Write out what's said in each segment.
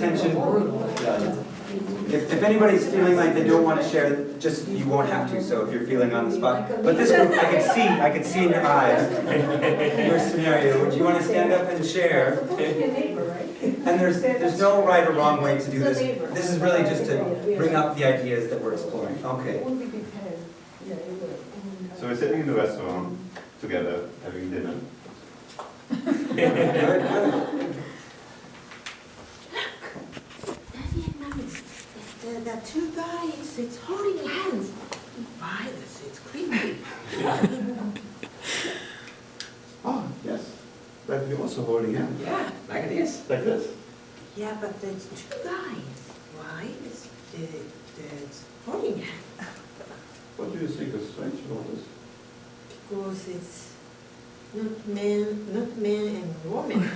Attention. If anybody's feeling like they don't want to share, just you won't have to. So if you're feeling on the spot, but this group, I could see in your eyes your scenario. Would you want to stand up and share? And there's no right or wrong way to do this. This is really just to bring up the ideas that we're exploring. Okay. So we're sitting in the restaurant together, having dinner. Good, good. Daddy and Mommy, the two guys, it's holding hands. Why? It's creepy. Oh, yes. But we're also holding hands. Yeah, like this. Like this. Yeah, but there's two guys. Why is it's holding hands? What do you think is strange about this? Because it's not man and woman.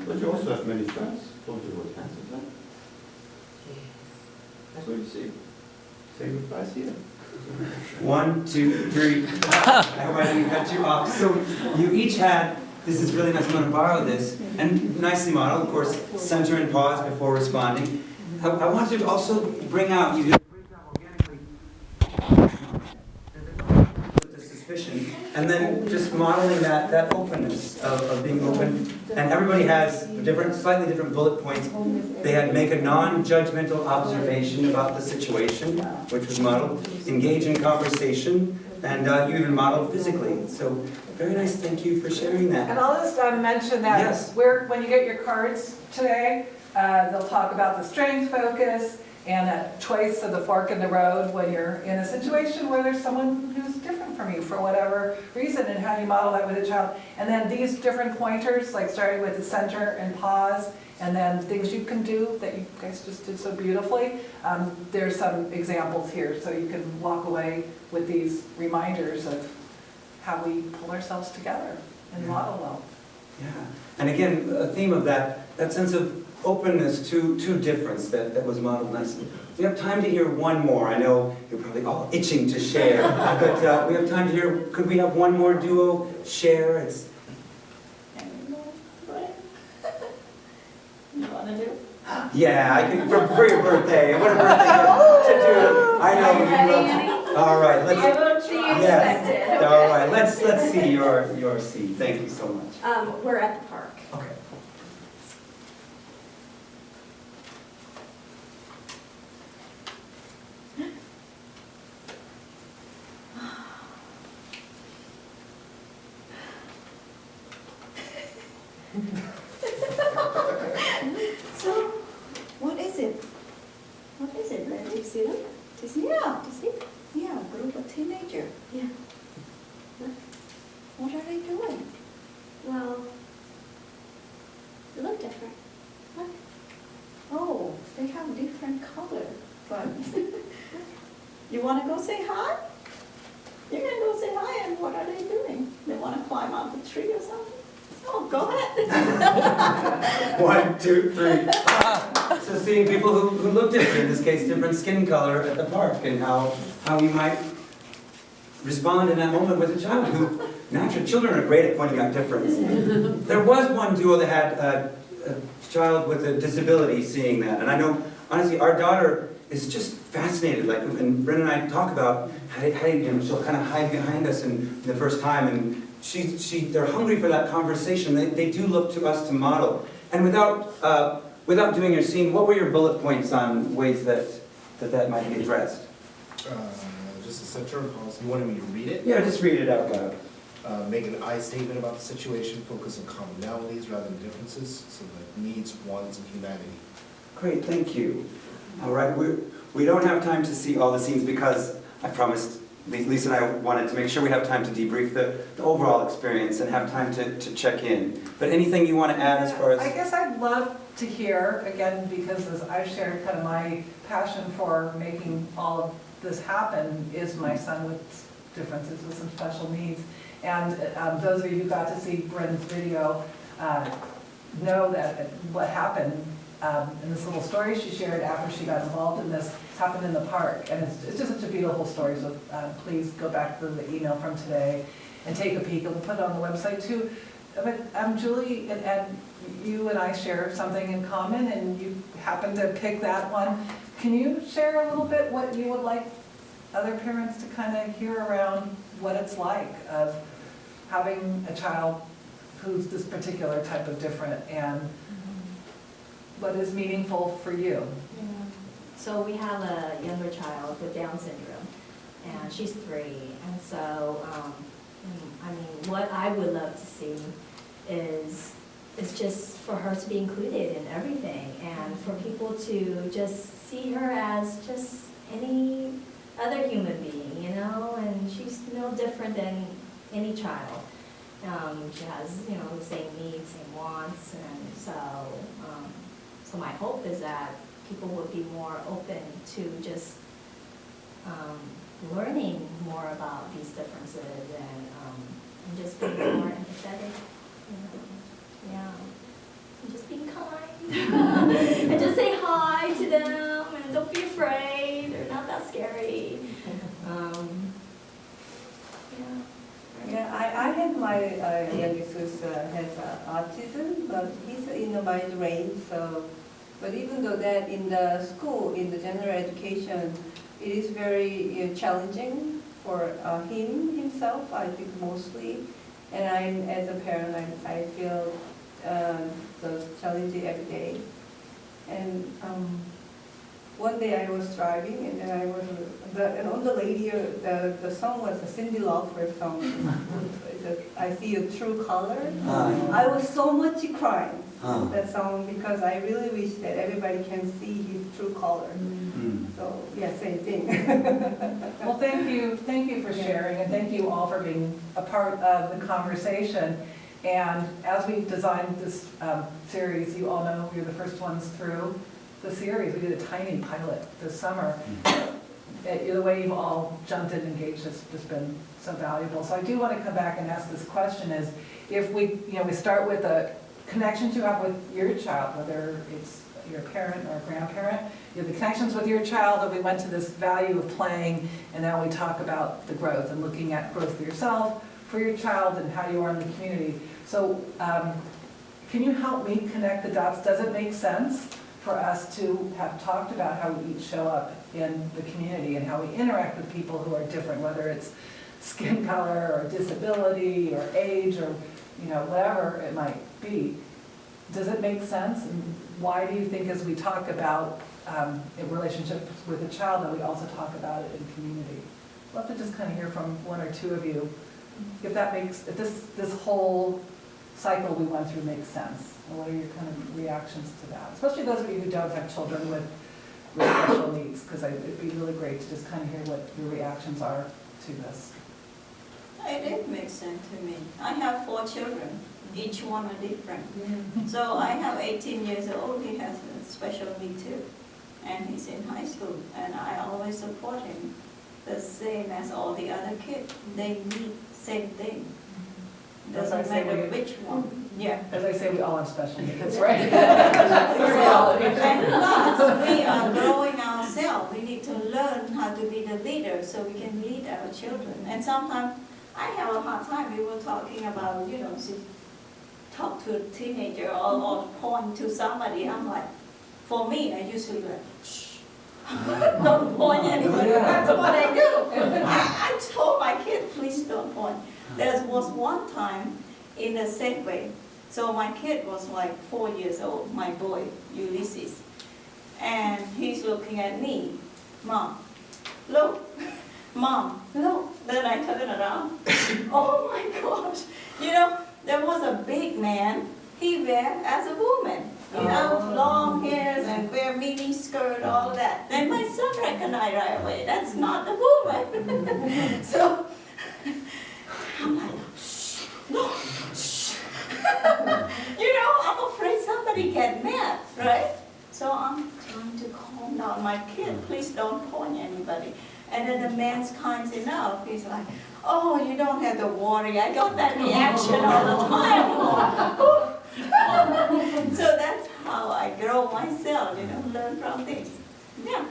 But you also have many friends. Don't you hold hands with them? Yes. So you see, same advice here. 1, 2, 3. I hope I didn't cut you off. So you each had, this is really nice, I'm going to borrow this, and nicely modeled, of course, center and pause before responding. I want you to also bring out, you did a great job organically, with the suspicion, and then just modeling that openness of being open. And everybody has slightly different bullet points. They had make a non-judgmental observation about the situation, which was modeled, engage in conversation, and you even modeled physically. So very nice, thank you for sharing that. And I'll just mention that Yes. when you get your cards today, they'll talk about the strength focus and a choice of the fork in the road when you're in a situation where there's someone who's different from you for whatever reason, and how you model that with a child. And then these different pointers, like starting with the center and pause, and then things you can do that you guys just did so beautifully. There's some examples here, so you can walk away with these reminders of how we pull ourselves together and model well. Yeah, and again, a theme of that sense of openness to difference that was modeled nicely. We have time to hear one more. I know you're probably all itching to share, but we have time to hear, could we have one more duo share? It's You want to do? yeah, I can, for your birthday. What a birthday to do. I know you love. All right, let's. Yes. All right, let's see your seat. Thank you so much. We're at the park. Okay. So, what is it? What is it? Do you see them? Do you see? Yeah. Do you see? Yeah, a group of teenager. Yeah. What are they doing? Well, they look different. What? Oh, they have different color. But you want to go say hi? You're going to go say hi, and what are they doing? They want to climb up the tree or something? Oh, go ahead. 1, 2, 3. So seeing people who look different, in this case, different skin color at the park, and how we might respond in that moment with a child who, naturally, children are great at pointing out difference. There was one duo that had a child with a disability seeing that, and I know, honestly, our daughter is just fascinated, like, and Brenda and I talk about how she'll kind of hide behind us in the first time, and they're hungry for that conversation. They do look to us to model. And without doing your scene, what were your bullet points on ways that might be addressed? Just a center and pause. You wanted me to read it? Yeah, just read it out loud. Make an I statement about the situation, focus on commonalities rather than differences, so like needs, wants, and humanity. Great, thank you. All right, we don't have time to see all the scenes because I promised Lisa and I wanted to make sure we have time to debrief the overall experience and have time to check in. But anything you want to add as far as... I guess I'd love to hear, again, because as I've shared kind of my passion for making all of this happen is my son with differences, with some special needs. And those of you who got to see Brenda's video know that what happened in this little story she shared after she got involved in this happened in the park. And it's just such a beautiful story, so please go back to the email from today and take a peek. And we'll put it on the website too. But Julie and you and I share something in common, and you happened to pick that one. Can you share a little bit what you would like other parents to kind of hear around what it's like of having a child who's this particular type of different, and what is meaningful for you? Yeah. So we have a younger child with Down syndrome, and she's 3. And so, I mean, what I would love to see is just for her to be included in everything, and for people to just see her as just any other human being, you know, and she's no different than any child. She has, you know, the same needs, same wants, and so my hope is that people would be more open to just learning more about these differences and just being more empathetic, you know, yeah, and just being kind, and just say hi to them, and don't be afraid, they're not that scary. Yeah. Yeah, I have my youngest who has autism, but he's in the mild range. So, but even though that in the school, in the general education, it is very challenging for himself, I think mostly. And I, as a parent, I feel the challenging every day. And one day I was driving, and then and on the radio, the song was a Cyndi Lauper song. I see a true color. I was so much crying that song, because I really wish that everybody can see his true color. So yeah, same thing. Well, thank you for sharing, and thank you all for being a part of the conversation. And as we designed this series, you all know you're the first ones through the series. We did a tiny pilot this summer. The way you've all jumped in and engaged has just been so valuable. So I do want to come back and ask this question: is if we start with the connections you have with your child, whether it's your parent or grandparent, you have the connections with your child, and we went to this value of playing, and now we talk about the growth and looking at growth for yourself, for your child, and how you are in the community. So can you help me connect the dots? Does it make sense for us to have talked about how we each show up in the community and how we interact with people who are different, whether it's skin color or disability or age or whatever it might be? Does it make sense? And why do you think, as we talk about in relationships with a child, that we also talk about it in community? I'd love to just kind of hear from one or two of you if this whole cycle we went through makes sense. And what are your kind of reactions to that? Especially those of you who don't have children with special needs, because it'd be really great to just kind of hear what your reactions are to this. It did make sense to me. I have 4 children. Each one are different. So I have 18 years old. He has a special need too. And he's in high school. And I always support him the same as all the other kids. They need same thing. Doesn't matter which one. Yeah. As I say, we all have special needs, right? And plus, we are growing ourselves. We need to learn how to be the leader so we can lead our children. And sometimes I have a hard time. We were talking about, talk to a teenager or point to somebody. I'm like, for me, I usually like, shh, don't point anybody. That's what I do. I told my kid, please don't point. There was one time in the same way. So my kid was like 4 years old, my boy, Ulysses. And he's looking at me, Mom, look, Mom, look. Then I turn around. Oh my gosh. There was a big man, he wear as a woman. Long hairs and wear mini skirt, all that. Then my son recognized right away, that's not the woman. So I'm like, shh, no, shh. I'm afraid somebody get mad, right? So I'm trying to calm down my kid, please don't point anybody. And then the man's kind enough, he's like, oh, you don't have to worry, I got that reaction all the time. So that's how I grow myself, learn from things. Yeah.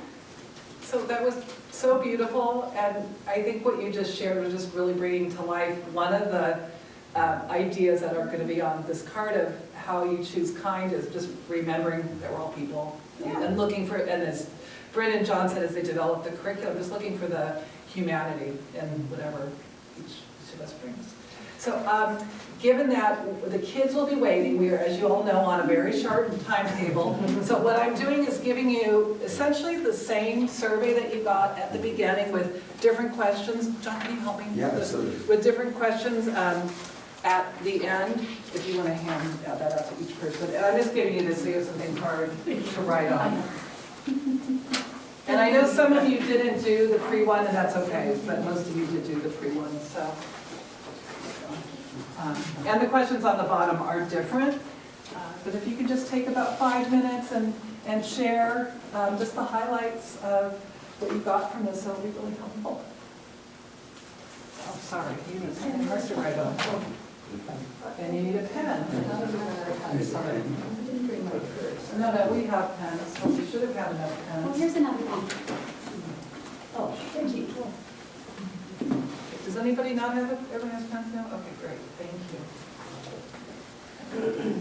So that was so beautiful, and I think what you just shared was just really bringing to life one of the ideas that are going to be on this card of how you choose kind is just remembering that we're all people and looking for, and as Bryn and John said, as they develop the curriculum, just looking for the humanity in whatever each of us brings. So given that the kids will be waiting, we are, as you all know, on a very short timetable. So what I'm doing is giving you essentially the same survey that you got at the beginning with different questions. John, can you help me? Yeah, absolutely. With different questions at the end, if you want to hand that out to each person. And I'm just giving you this so you have something hard to write on. And I know some of you didn't do the pre-one, and that's okay, but most of you did do the pre-one, so. And the questions on the bottom are different, but if you could just take about 5 minutes and share just the highlights of what you got from this, that would be really helpful. Oh, sorry, you need something hard to write on. And you need a pen. I'm sorry. No, we have pens, so we should have had enough Oh, pens. here's another one. Oh, thank you. Does anybody not have it? Everyone has pens now? Okay, great, thank you.